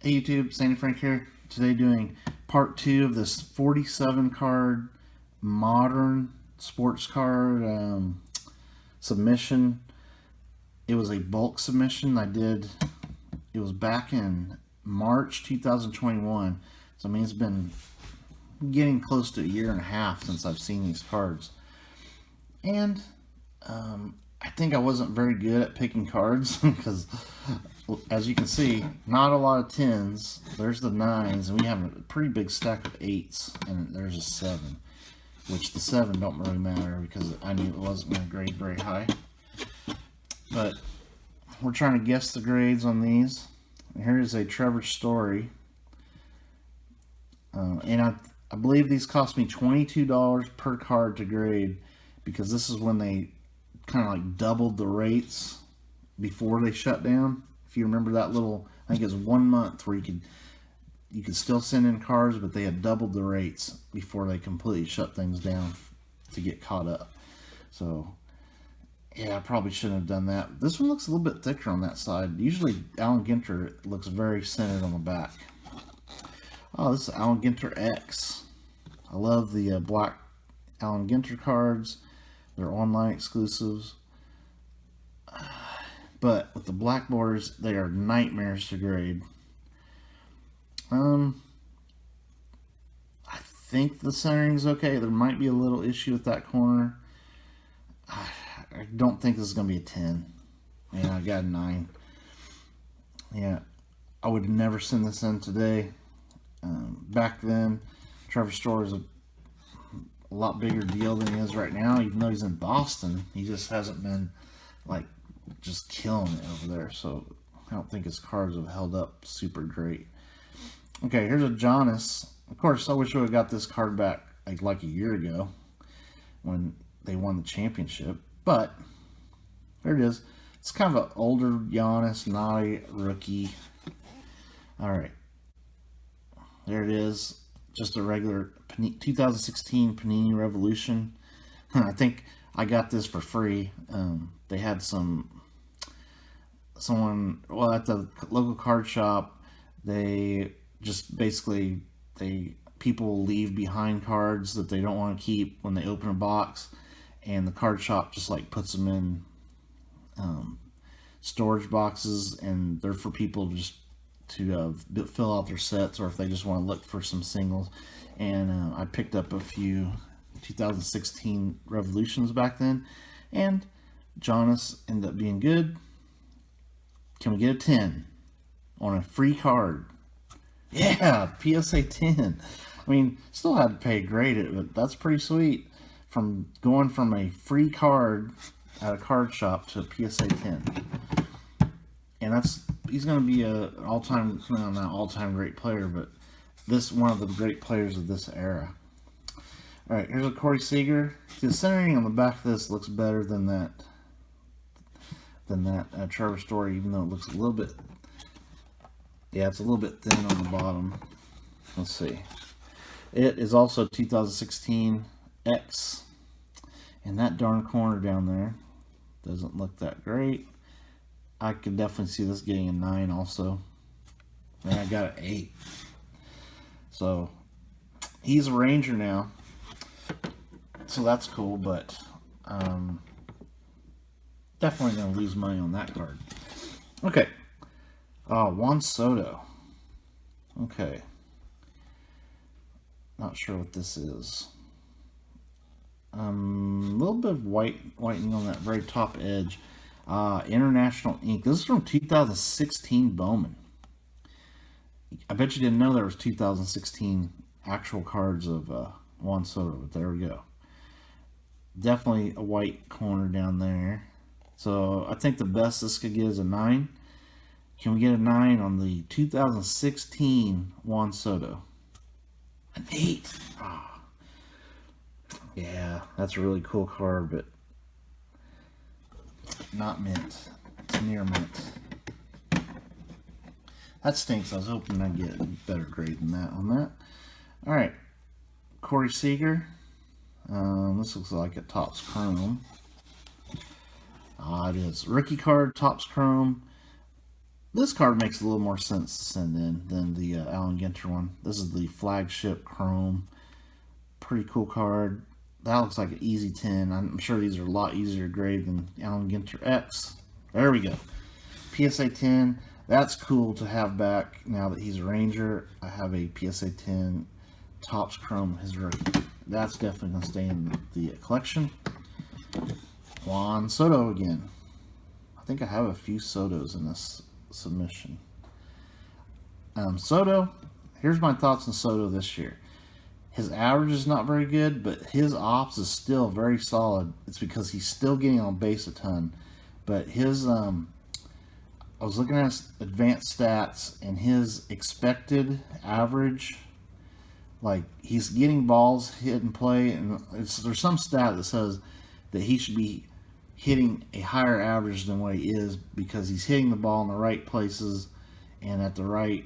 Hey YouTube, Sandy Frank here. Today doing part 2 of this 47 card modern sports card submission. It was a bulk submission I did. It was back in March 2021. So I mean it's been getting close to a year and a half since I've seen these cards. And I think I wasn't very good at picking cards because, as you can see, not a lot of 10s. There's the 9s, and we have a pretty big stack of 8s, and there's a 7, which the 7 don't really matter because I knew it wasn't going to grade very high. But we're trying to guess the grades on these. And here is a Trevor Story. And I believe these cost me $22 per card to grade because this is when they kind of like doubled the rates before they shut down. If you remember that little, I think it was 1 month where you could still send in cards, but they had doubled the rates before they completely shut things down to get caught up. So yeah, I probably shouldn't have done that. This one looks a little bit thicker on that side. Usually Allen Ginter looks very centered on the back. Oh, this is Allen Ginter X. I love the black Allen Ginter cards. They're online exclusives. But with the black borders, they are nightmares to grade. I think the centering is okay. There might be a little issue with that corner. I don't think this is going to be a 10. Yeah, I got a 9. Yeah, I would never send this in today. Back then, Trevor Story was a lot bigger deal than he is right now. Even though he's in Boston, he just hasn't been like just killing it over there. So I don't think his cards have held up super great. Okay, here's a Giannis. Of course, I wish I would have got this card back like a year ago when they won the championship. But there it is. It's kind of an older Giannis, not a rookie. All right. There it is. Just a regular 2016 Panini Revolution. I think I got this for free. They had someone, well, at the local card shop, they just basically, people leave behind cards that they don't want to keep when they open a box, and the card shop just like puts them in storage boxes, and they're for people just to fill out their sets, or if they just want to look for some singles. And I picked up a few 2016 Revolutions back then, and Giannis ended up being good. Can we get a 10 on a free card? Yeah, PSA 10. I mean, still had to pay to grade it, but that's pretty sweet. From going from a free card at a card shop to a PSA 10. And he's going to be an all-time, well, not all-time great player, but one of the great players of this era. All right, here's a Corey Seager. The centering on the back of this looks better than that Trevor Story, even though it looks a little bit, yeah, it's a little bit thin on the bottom. Let's see. It is also 2016 X, and that darn corner down there doesn't look that great. I could definitely see this getting a 9 also. And I got an 8. So he's a Ranger now. So that's cool, but definitely going to lose money on that card. Okay. Juan Soto. Okay. Not sure what this is. A little bit of whitening on that very top edge. International ink. This is from 2016 Bowman. I bet you didn't know there was 2016 actual cards of Juan Soto, but there we go. Definitely a white corner down there. So I think the best this could get is a 9. Can we get a 9 on the 2016 Juan Soto? An 8. Oh. Yeah, that's a really cool card, but not mint. It's near mint. That stinks. I was hoping I'd get a better grade than that on that. Alright. Corey Seager. This looks like a Topps Chrome. It is. Rookie card, Topps Chrome. This card makes a little more sense to send in than the Allen Ginter one. This is the flagship chrome. Pretty cool card. That looks like an easy 10. I'm sure these are a lot easier to grade than Allen Ginter X. There we go. PSA 10. That's cool to have back now that he's a Ranger. I have a PSA 10 Topps Chrome, his rookie. That's definitely going to stay in the collection. Juan Soto again. I think I have a few Sotos in this submission. Soto, here's my thoughts on Soto this year. His average is not very good, but his ops is still very solid. It's because he's still getting on base a ton. But his, I was looking at his advanced stats, and his expected average, like he's getting balls hit and play, and there's some stat that says that he should be hitting a higher average than what he is because he's hitting the ball in the right places and at the right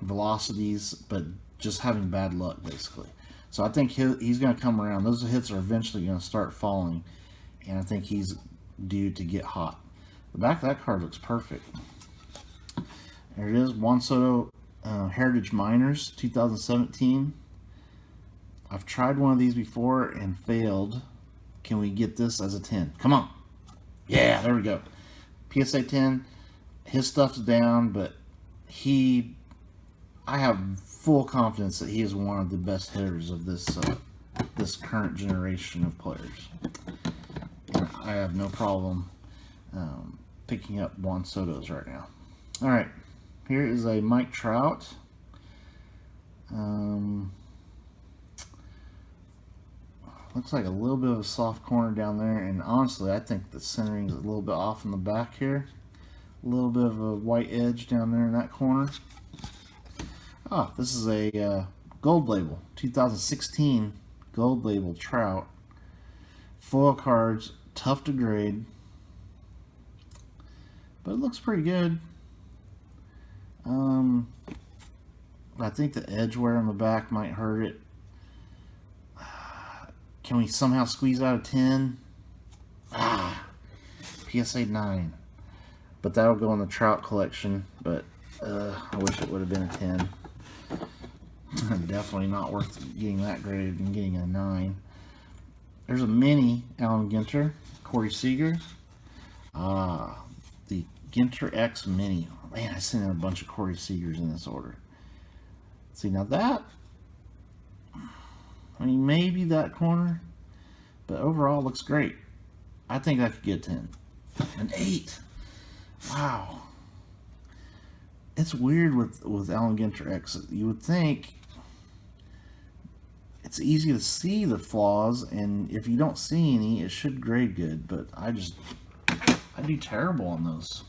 velocities, but just having bad luck basically. So I think he's going to come around. Those hits are eventually going to start falling, and I think he's due to get hot. The back of that card looks perfect. There it is, Juan Soto Heritage Minors 2017. I've tried one of these before and failed. Can we get this as a 10? Come on. Yeah, there we go. PSA 10. His stuff's down, but I have full confidence that he is one of the best hitters of this this current generation of players. And I have no problem picking up Juan Soto's right now. All right, here is a Mike Trout. Looks like a little bit of a soft corner down there, and honestly, I think the centering is a little bit off in the back here. A little bit of a white edge down there in that corner. Oh, this is a gold label, 2016 gold label Trout. Foil cards, tough to grade, but it looks pretty good. I think the edge wear on the back might hurt it. Can we somehow squeeze out a 10? PSA 9. But that'll go in the Trout collection. But I wish it would have been a 10. Definitely not worth getting that graded and getting a 9. There's a mini Allen Ginter, Corey Seager. The Ginter X Mini. Man, I sent in a bunch of Corey Seagers in this order. See, now that, I mean, maybe that corner, but overall looks great. I think I could get 10. An 8. Wow. It's weird with Allen Ginter X. You would think it's easy to see the flaws, and if you don't see any, it should grade good, but I do terrible on those.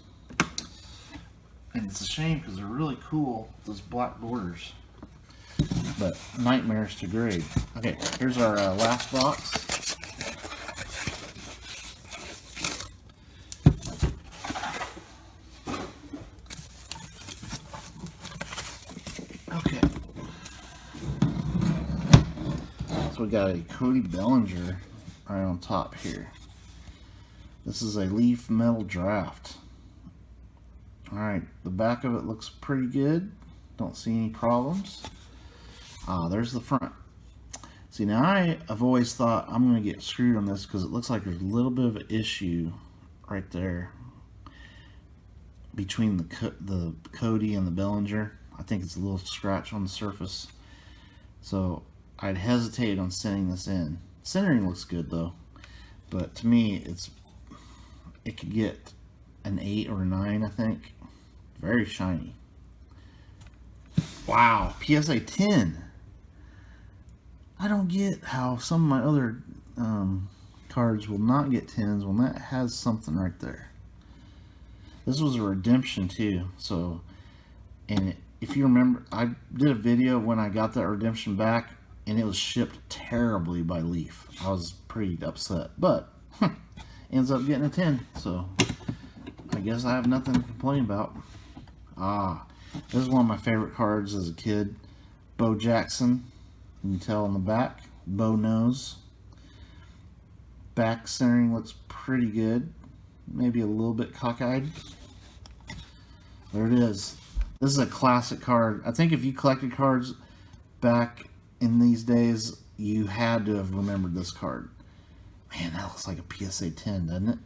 And it's a shame because they're really cool, those black borders. But nightmares to grade. Okay, here's our last box. Okay. So we got a Cody Bellinger right on top here. This is a Leaf Metal Draft. Alright, the back of it looks pretty good. Don't see any problems. There's the front. See, now I've always thought I'm going to get screwed on this because it looks like there's a little bit of an issue right there between the Cody and the Bellinger. I think it's a little scratch on the surface. So I'd hesitate on sending this in. Centering looks good though, but to me it could get an 8 or a 9, I think. Very shiny. Wow, PSA 10. I don't get how some of my other cards will not get 10s when that has something right there. This was a redemption too, so, and if you remember, I did a video when I got that redemption back, and it was shipped terribly by Leaf. I was pretty upset, but ends up getting a 10, so I guess I have nothing to complain about. This is one of my favorite cards as a kid. Bo Jackson. You can tell on the back. Bo nose. Back centering looks pretty good. Maybe a little bit cockeyed. There it is. This is a classic card. I think if you collected cards back in these days, you had to have remembered this card. Man, that looks like a PSA 10, doesn't it?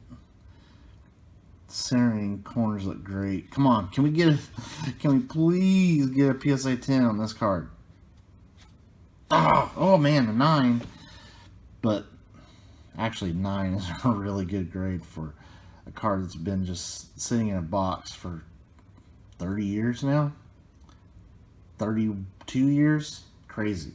Centering corners look great. Come on, can we get can we please get a PSA 10 on this card? Oh man, a 9. But actually 9 is a really good grade for a card that's been just sitting in a box for 30 years now. 32 years? Crazy.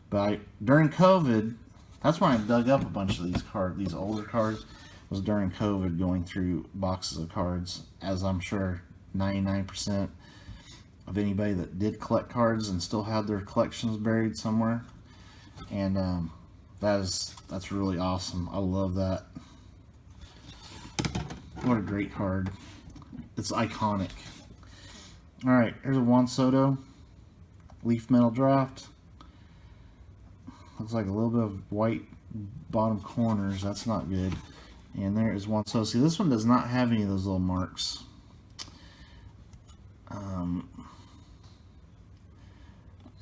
But during COVID, that's when I dug up a bunch of these cards, these older cards, was during COVID, going through boxes of cards, as I'm sure 99% of anybody that did collect cards and still had their collections buried somewhere. And that's really awesome. I love that. What a great card. It's iconic. Alright, here's a Juan Soto Leaf Metal Draft. Looks like a little bit of white bottom corners. That's not good. And there is Juan Soto. See, this one does not have any of those little marks.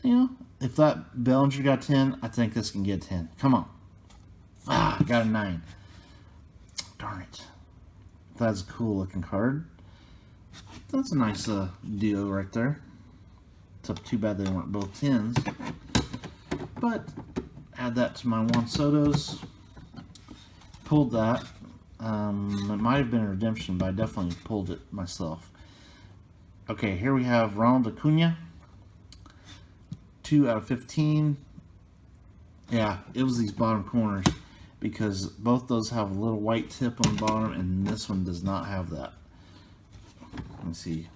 You know, if that Bellinger got 10, I think this can get 10. Come on. I got a 9. Darn it. That's a cool looking card. That's a nice deal right there. It's too bad they weren't both 10s. But add that to my Juan Sotos. Pulled that. It might have been a redemption, but I definitely pulled it myself. Okay, here we have Ronald Acuna. 2 out of 15. Yeah, it was these bottom corners, because both those have a little white tip on the bottom, and this one does not have that. Let me see.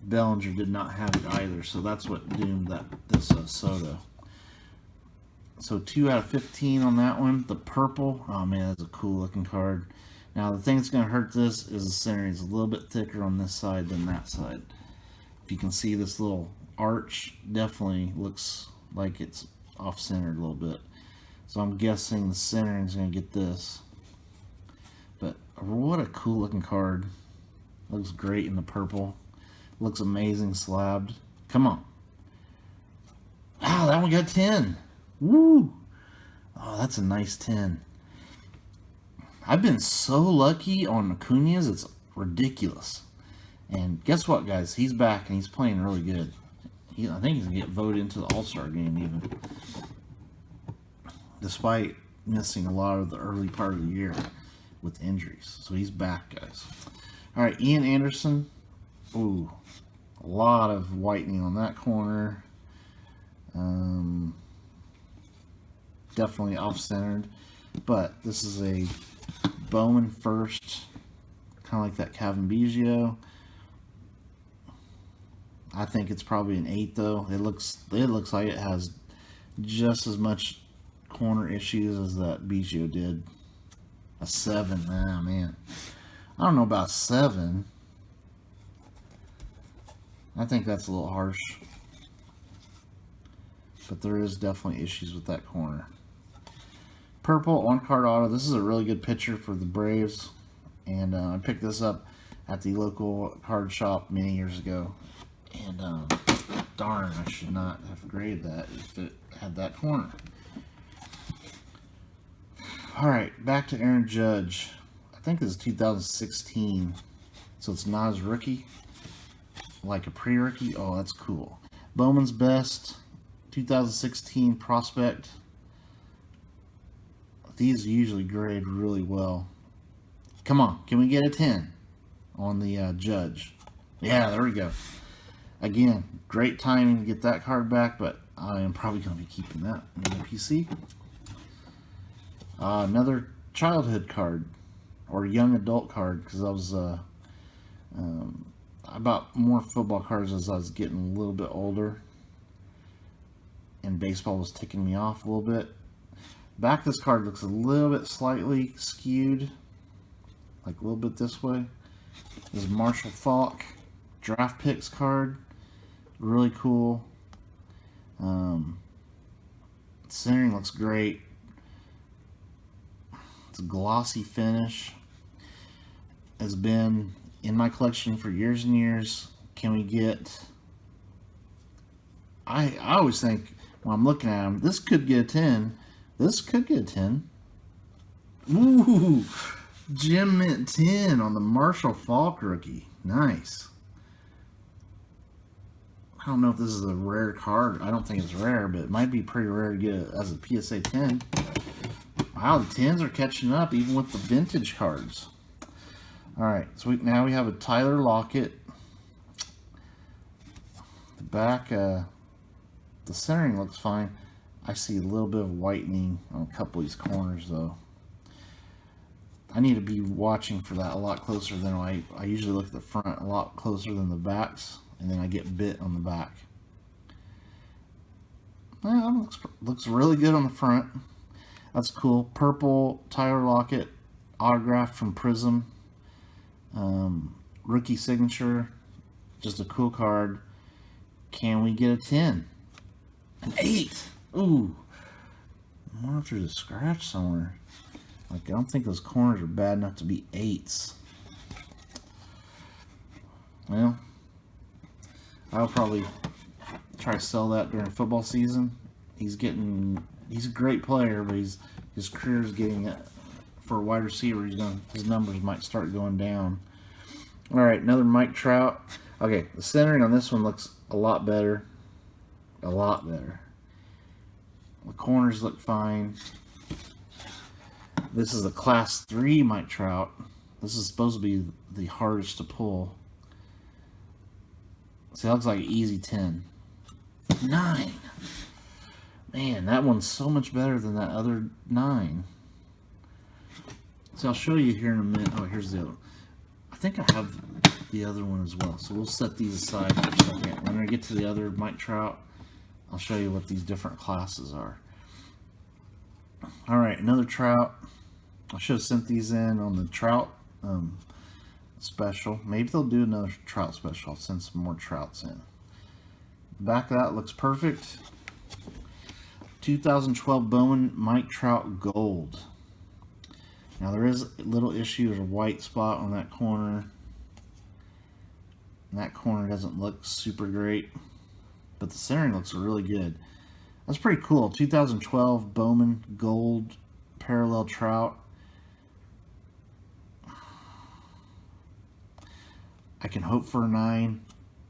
Bellinger did not have it either, so that's what doomed this Soto. So 2 out of 15 on that one. The purple, oh man, that's a cool looking card. Now the thing that's going to hurt this is the center is a little bit thicker on this side than that side. If you can see, this little arch definitely looks like it's off-centered a little bit. So I'm guessing the centering is going to get this. But what a cool looking card. Looks great in the purple. Looks amazing slabbed. Come on. Wow, that one got 10. Woo! Oh, that's a nice 10. I've been so lucky on Acuna's, it's ridiculous. And guess what, guys? He's back and he's playing really good. I think he's going to get voted into the All-Star game even. Despite missing a lot of the early part of the year with injuries. So he's back, guys. Alright, Ian Anderson. Ooh, a lot of whitening on that corner. Definitely off-centered. But this is a Bowman first. Kind of like that Calvin Biggio. I think it's probably an 8 though. It looks like it has just as much corner issues as that Biggio did. A 7. Ah, man. I don't know about 7. I think that's a little harsh. But there is definitely issues with that corner. Purple on-card auto. This is a really good picture for the Braves. And I picked this up at the local card shop many years ago. And darn, I should not have graded that if it had that corner. Alright, back to Aaron Judge. I think this is 2016. So it's not his rookie. Like a pre-rookie. Oh, that's cool. Bowman's Best 2016 prospect. These usually grade really well. Come on, can we get a 10 on the Judge? Yeah, there we go. Again, great timing to get that card back, but I am probably going to be keeping that in the PC. Another childhood card, or young adult card, because I was I bought more football cards as I was getting a little bit older, and baseball was ticking me off a little bit. Back of this card looks a little bit slightly skewed, like a little bit this way. This is Marshall Faulk draft picks card, really cool. Centering looks great. It's a glossy finish. Has been in my collection for years and years. Can we get... I always think when I'm looking at them, this could get a 10. This could get a 10. Ooh, Gem Mint 10 on the Marshall Faulk rookie. Nice. I don't know if this is a rare card. I don't think it's rare, but it might be pretty rare to get it as a PSA 10. Wow, the 10s are catching up even with the vintage cards. Alright, so now we have a Tyler Lockett. The back, the centering looks fine. I see a little bit of whitening on a couple of these corners, though. I need to be watching for that a lot closer than I usually look at the front a lot closer than the backs, and then I get bit on the back. Well, looks really good on the front. That's cool. Purple Tyler Lockett autographed from Prism. Rookie signature. Just a cool card. Can we get a 10? An 8. Ooh. I wonder if there's a scratch somewhere. Like, I don't think those corners are bad enough to be 8s. Well, I'll probably try to sell that during football season. He's a great player, but his career's getting for a wide receiver. His numbers might start going down. All right, another Mike Trout. Okay, the centering on this one looks a lot better. A lot better. The corners look fine. This is a Class 3 Mike Trout. This is supposed to be the hardest to pull. See, that looks like an easy 10. 9. Man, that one's so much better than that other 9. So I'll show you here in a minute. Oh, here's the other. I think I have the other one as well. So we'll set these aside for a second. When I get to the other Mike Trout, I'll show you what these different classes are. All right, another Trout. I should have sent these in on the Trout special. Maybe they'll do another Trout special. I'll send some more Trouts in. The back of that looks perfect. 2012 Bowman Mike Trout Gold. Now there is a little issue. There's a white spot on that corner. And that corner doesn't look super great. But the centering looks really good. That's pretty cool. 2012 Bowman Gold Parallel Trout. I can hope for a 9.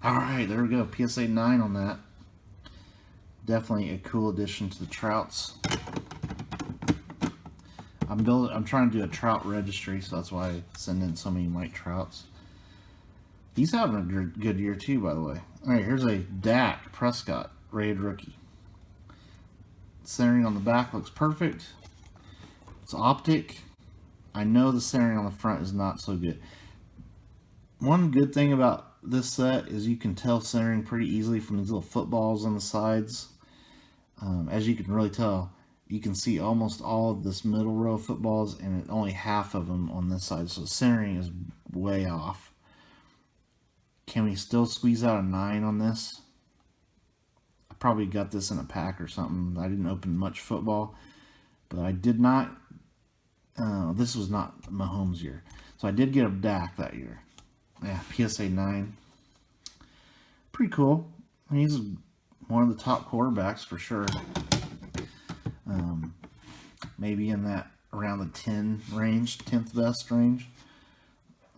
Alright, there we go. PSA 9 on that. Definitely a cool addition to the Trouts. I'm trying to do a Trout registry, so that's why I send in so many Mike Trouts. He's having a good year too, by the way. Alright, here's a Dak Prescott rated rookie. Centering on the back looks perfect. It's optic. I know the centering on the front is not so good. One good thing about this set is you can tell centering pretty easily from these little footballs on the sides. As you can really tell, you can see almost all of this middle row of footballs and only half of them on this side. So centering is way off. Can we still squeeze out a 9 on this? I probably got this in a pack or something. I didn't open much football, but I did not. This was not Mahomes' year. So I did get a Dak that year. Yeah, PSA 9. Pretty cool. I mean, he's one of the top quarterbacks for sure. Maybe in that around the 10 range, 10th best range.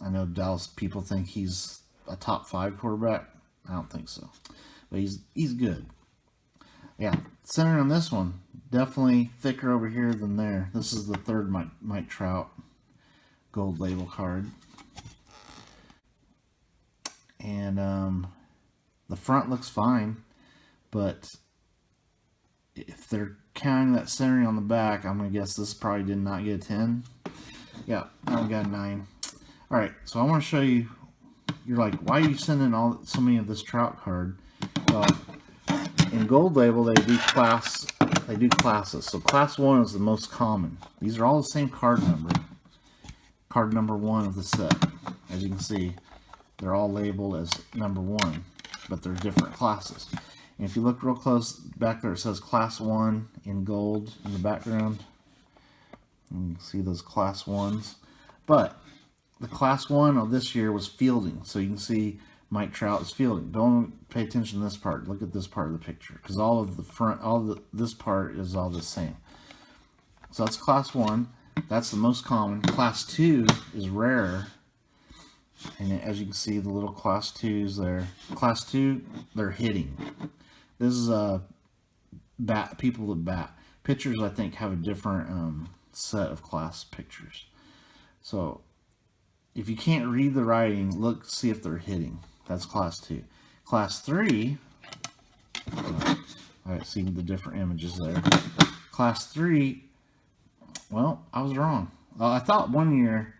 I know Dallas people think he's a top 5 quarterback. I don't think so, but he's good. Yeah, centering on this one, definitely thicker over here than there. This is the third Mike Trout gold label card. And the front looks fine, but if they're counting that centering on the back, I'm going to guess this probably did not get a 10. Yeah, I got a 9. Alright, so I want to show you. You're like, why are you sending so many of this Trout card? Well, in gold label they do classes. So class 1 is the most common. These are all the same card number. Card number 1 of the set. As you can see, they're all labeled as number 1, but they're different classes. And if you look real close back there, it says class 1 in gold in the background. You can see those class 1s. But the Class 1 of this year was fielding. So you can see Mike Trout is fielding. Don't pay attention to this part. Look at this part of the picture. Because all of the front, this part is all the same. So that's Class 1. That's the most common. Class 2 is rarer. And as you can see, the little Class 2s there. Class 2, they're hitting. This is people that bat. Pitchers, I think, have a different set of class pictures. So if you can't read the writing, look, see if they're hitting. That's Class 2. Class 3, all right, see the different images there. Class 3, well, I was wrong. I thought one year,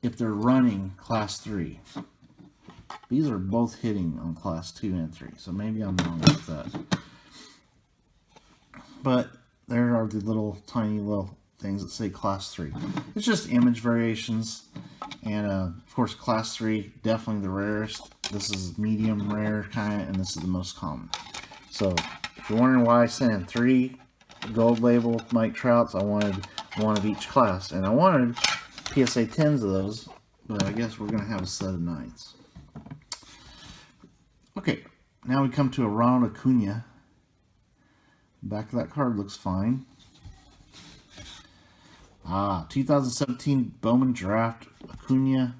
if they're running Class 3, these are both hitting on Class 2 and 3, so maybe I'm wrong with that. But there are the little tiny little things that say Class 3. It's just image variations. And of course, Class 3, definitely the rarest. This is medium rare kind of, and this is the most common. So if you're wondering why I sent in 3 gold label Mike Trouts, I wanted one of each class. And I wanted PSA 10s of those, but I guess we're going to have a set of 9s. Okay, now we come to a Ronald Acuna. Back of that card looks fine. 2017 Bowman Draft Acuna.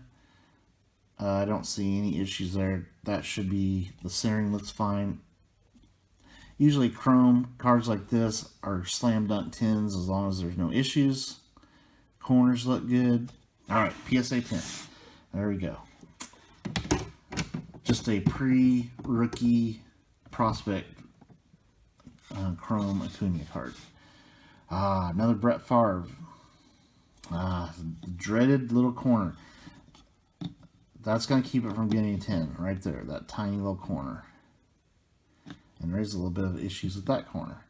I don't see any issues there. That should be, the centering looks fine. Usually chrome cards like this are slam dunk 10s as long as there's no issues. Corners look good. Alright, PSA 10. There we go. Just a pre-rookie prospect chrome Acuna card. Another Brett Favre. Dreaded little corner. That's going to keep it from getting a 10 right there. That tiny little corner. And there's a little bit of issues with that corner.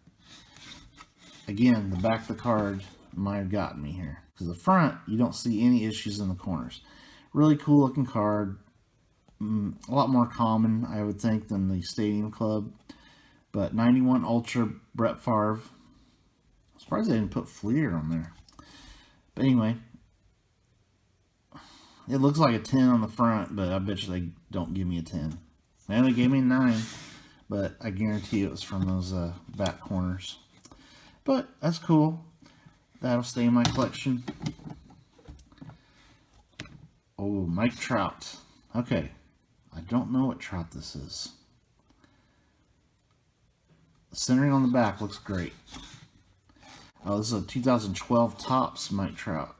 Again, the back of the card might have gotten me here. Because the front, you don't see any issues in the corners. Really cool looking card. A lot more common, I would think, than the Stadium Club. But 91 Ultra Brett Favre. I'm surprised they didn't put Fleer on there. But anyway, it looks like a 10 on the front, but I bet you they don't give me a 10. And they gave me a 9, but I guarantee it was from those back corners. But that's cool. That'll stay in my collection. Oh, Mike Trout. Okay, I don't know what Trout this is. The centering on the back looks great. Oh, this is a 2012 Topps Mike Trout.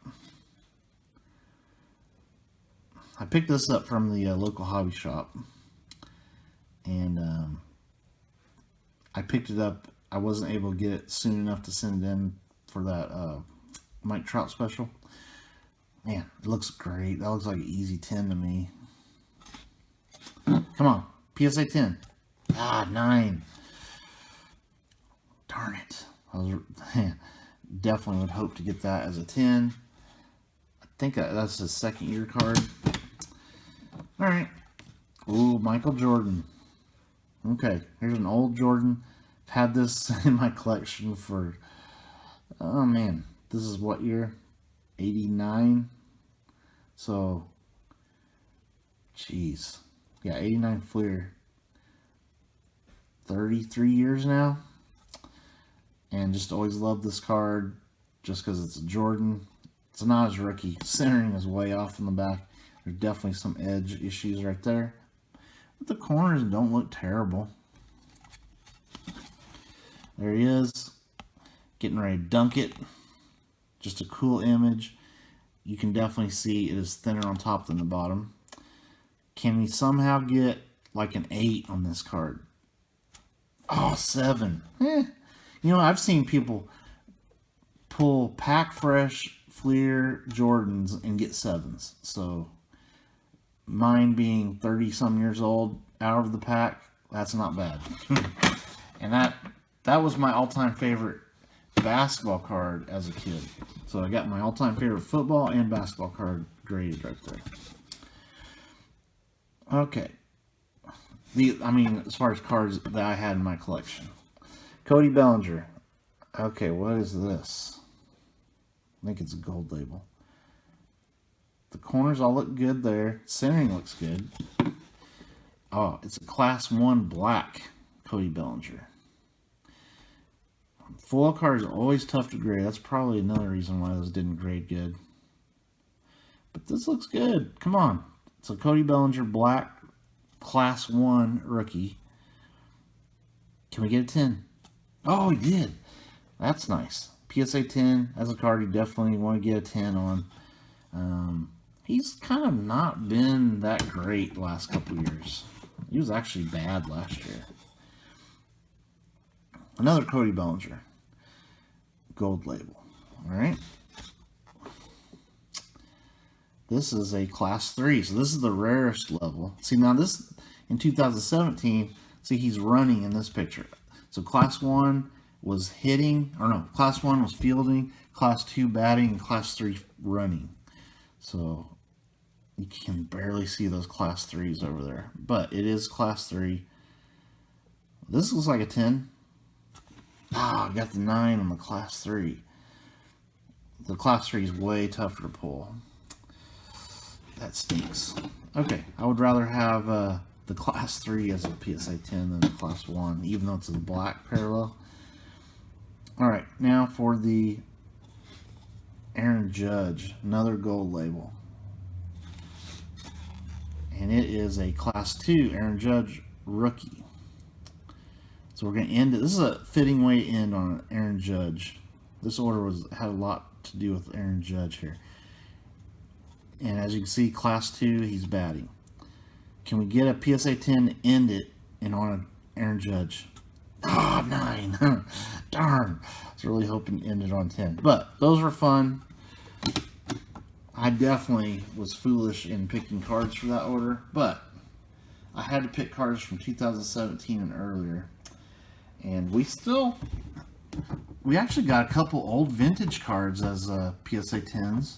I picked this up from the local hobby shop. And I picked it up. I wasn't able to get it soon enough to send it in for that Mike Trout special. Man, it looks great. That looks like an easy 10 to me. Come on, PSA 10. 9. Darn it. I was definitely would hope to get that as a 10. I think that's a second year card. Alright. Ooh, Michael Jordan. Okay, here's an old Jordan. I've had this in my collection for, oh man, this is what year? 89? So, jeez. Yeah, 89 Fleer. 33 years now. And just always loved this card just because it's a Jordan. It's not his rookie. Centering is way off in the back. There's definitely some edge issues right there. But the corners don't look terrible. There he is. Getting ready to dunk it. Just a cool image. You can definitely see it is thinner on top than the bottom. Can we somehow get like an 8 on this card? Oh, 7. You know, I've seen people pull pack fresh Fleer Jordans and get 7s. So mine being 30 some years old out of the pack, that's not bad. And that was my all-time favorite basketball card as a kid. So I got my all-time favorite football and basketball card graded right there. Okay. I mean, as far as cards that I had in my collection. Cody Bellinger. Okay, what is this? I think it's a gold label. The corners all look good there. Centering looks good. Oh, it's a Class 1 black Cody Bellinger. Foil cards are always tough to grade. That's probably another reason why those didn't grade good. But this looks good. Come on. It's a Cody Bellinger black Class 1 rookie. Can we get a 10? Oh, we did. That's nice. PSA 10. That's a card you definitely want to get a 10 on. He's kind of not been that great the last couple years. He was actually bad last year. Another Cody Bellinger. Gold label. Alright. This is a Class 3. So this is the rarest level. See, now this, in 2017, see, he's running in this picture. So Class 1 was hitting, or no, Class 1 was fielding, Class 2 batting, and Class 3 running. So you can barely see those Class 3s over there. But it is Class 3. This looks like a 10. Ah, I got the 9 on the Class 3. The Class 3 is way tougher to pull. That stinks. Okay, I would rather have the Class 3 as a PSA 10 than the Class 1, even though it's a black parallel. Alright, now for the Aaron Judge, another gold label. And it is a Class 2 Aaron Judge rookie. So we're going to end it. This is a fitting way to end on Aaron Judge. This order had a lot to do with Aaron Judge here. And as you can see, Class 2, he's batting. Can we get a PSA 10 to end it and on an Aaron Judge? Ah, 9. Darn. I was really hoping to end it on 10. But those were fun. I definitely was foolish in picking cards for that order. But I had to pick cards from 2017 and earlier. And we actually got a couple old vintage cards as PSA 10s,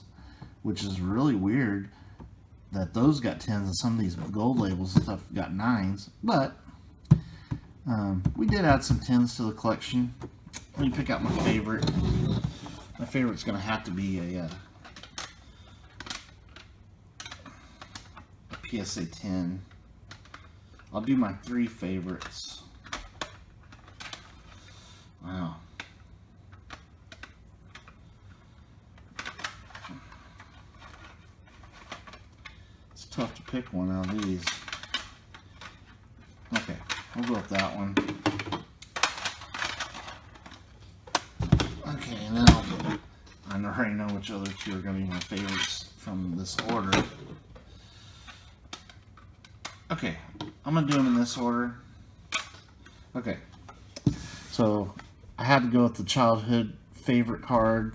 which is really weird that those got 10s and some of these gold labels and stuff got 9s. But we did add some 10s to the collection. Let me pick out my favorite. My favorite's going to have to be a PSA 10. I'll do my 3 favorites. Wow. It's tough to pick one out of these. Okay, we'll go with that one. Okay, and then I already know which other 2 are going to be my favorites from this order. Okay, I'm going to do them in this order. Okay, so I had to go with the childhood favorite card.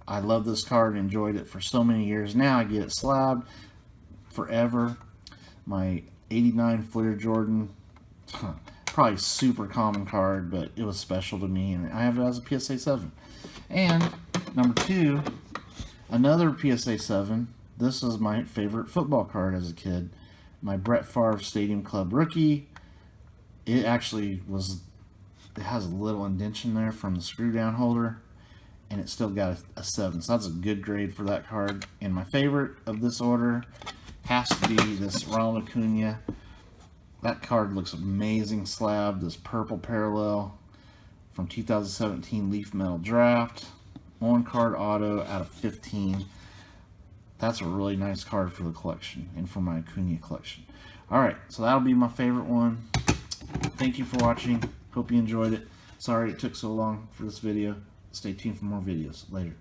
I love this card, enjoyed it for so many years. Now I get it slabbed forever. My 89 Fleer Jordan, probably super common card, but it was special to me, and I have it as a PSA 7. And number 2, another PSA 7. This is my favorite football card as a kid. My Brett Favre Stadium Club rookie. It actually was, it has a little indentation there from the screw down holder, and it still got a 7. So that's a good grade for that card. And my favorite of this order has to be this Ronald Acuna. That card looks amazing slab. This purple parallel from 2017 Leaf Metal Draft. 1 card auto out of 15. That's a really nice card for the collection and for my Acuna collection. Alright, so that'll be my favorite one. Thank you for watching. Hope you enjoyed it. Sorry it took so long for this video. Stay tuned for more videos. Later.